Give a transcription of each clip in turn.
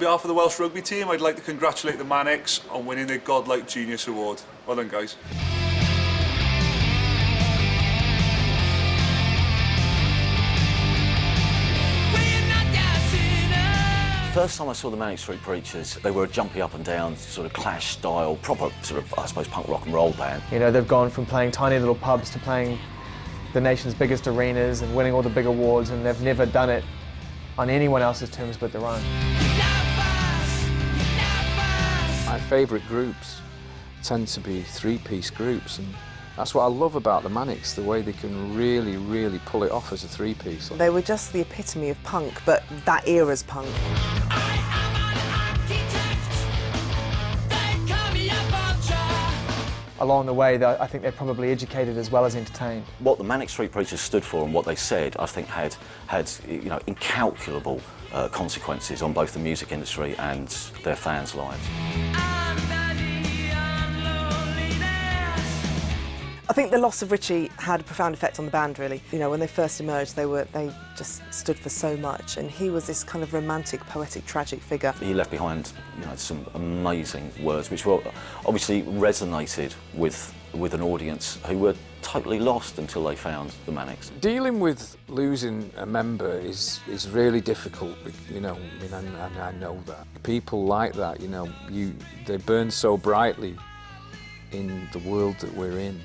behalf of the Welsh rugby team, I'd like to congratulate the Manics on winning their Godlike Genius Award. Well done, guys. First time I saw the Manic Street Preachers, they were a jumpy up and down, sort of Clash style, proper sort of, I suppose, punk rock and roll band. You know, they've gone from playing tiny little pubs to playing the nation's biggest arenas and winning all the big awards, and they've never done it on anyone else's terms but their own. My favourite groups tend to be three-piece groups, and that's what I love about the Manics, the way they can really, really pull it off as a three-piece. They were just the epitome of punk, but that era's punk. Along the way, I think they're probably educated as well as entertained. What the Manic Street Preachers stood for and what they said, I think, had you know, incalculable consequences on both the music industry and their fans' lives. I think the loss of Richie had a profound effect on the band, really. You know, when they first emerged, they just stood for so much, and he was this kind of romantic, poetic, tragic figure. He left behind, you know, some amazing words, which were obviously resonated with an audience who were totally lost until they found the Manics. Dealing with losing a member is really difficult, you know. I mean, I know that. People like that, you know, they burn so brightly in the world that we're in.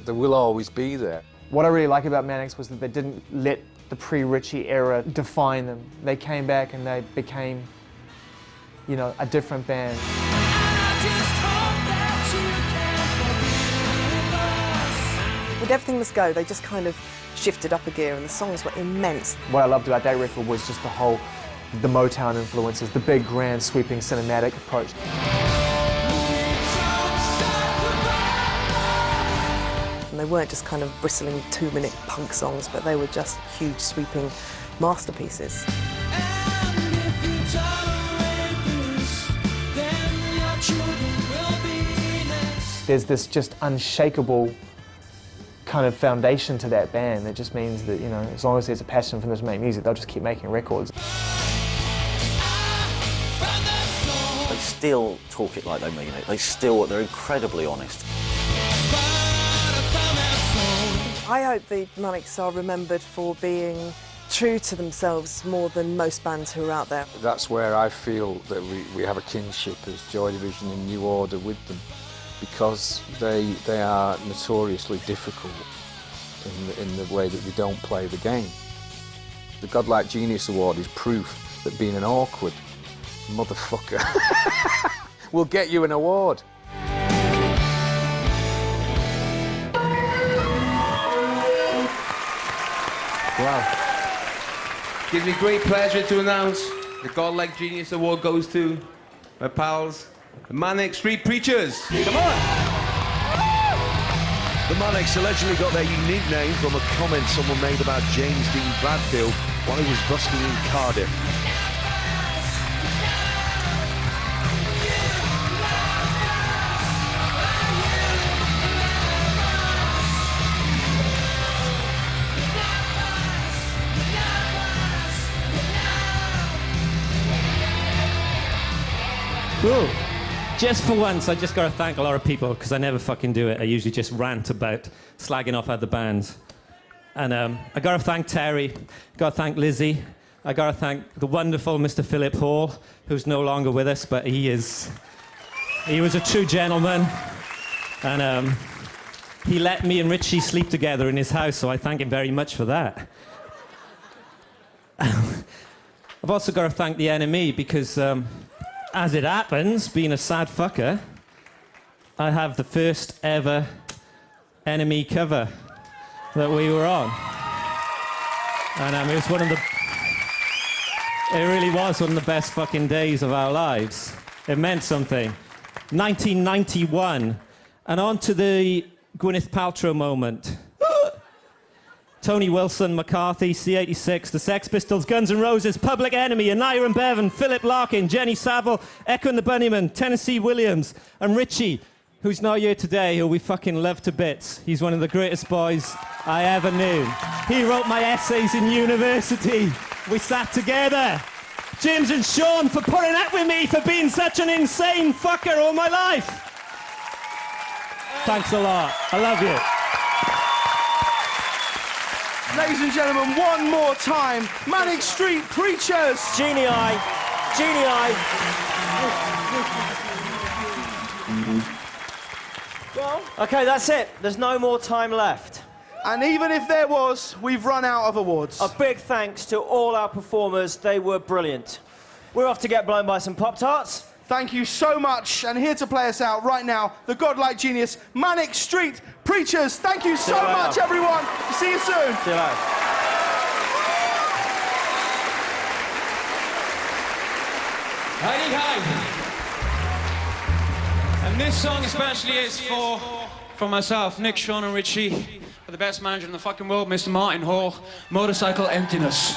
They will always be there. What I really like about Manics was that they didn't let the pre-Richie era define them. They came back and they became, you know, a different band. With Everything Must Go, they just kind of shifted up a gear, and the songs were immense. What I loved about that record was just the Motown influences, the big, grand, sweeping, cinematic approach. And they weren't just kind of bristling 2-minute punk songs, but they were just huge, sweeping masterpieces. There's this just unshakable kind of foundation to that band that just means that, you know, as long as there's a passion for them to make music, they'll just keep making records. They still talk it like they mean it. They're incredibly honest. I hope the Manics are remembered for being true to themselves more than most bands who are out there. That's where I feel that we have a kinship as Joy Division and New Order with them, because they are notoriously difficult in the way that they don't play the game. The Godlike Genius Award is proof that being an awkward motherfucker will get you an award. Wow. Gives me great pleasure to announce the Godlike Genius Award goes to my pals, the Manic Street Preachers. Come on! The Manics allegedly got their unique name from a comment someone made about James Dean Bradfield while he was busking in Cardiff. Whoa. Just for once, I just got to thank a lot of people, because I never fucking do it. I usually just rant about slagging off other bands. And I got to thank Terry, got to thank Lizzie, I got to thank the wonderful Mr. Philip Hall, who's no longer with us, but he was a true gentleman. And he let me and Richie sleep together in his house, so I thank him very much for that. I've also got to thank the NME, because as it happens, being a sad fucker, I have the first ever NME cover that we were on. And it was it really was one of the best fucking days of our lives. It meant something. 1991, and on to the Gwyneth Paltrow moment. Tony Wilson, McCarthy, C86, The Sex Pistols, Guns N' Roses, Public Enemy, Anaya and Bevan, Philip Larkin, Jenny Saville, Echo and the Bunnymen, Tennessee Williams, and Richie, who's not here today, who we fucking love to bits. He's one of the greatest boys I ever knew. He wrote my essays in university. We sat together. James and Sean, for putting up with me for being such an insane fucker all my life. Thanks a lot. I love you. Ladies and gentlemen, one more time, Manic Street Preachers. Genii. Well, Okay, that's it. There's no more time left. and even if there was, we've run out of awards. A big thanks to all our performers. They were brilliant. We're off to get blown by some Pop-Tarts. Thank you so much, and here to play us out right now, the Godlike Genius, Manic Street Preachers. Thank you so much, everyone. See you soon. See you later. Hi. And this song especially is for myself, Nick, Sean and Richie, for the best manager in the fucking world, Mr. Martin Hall, Motorcycle Emptiness.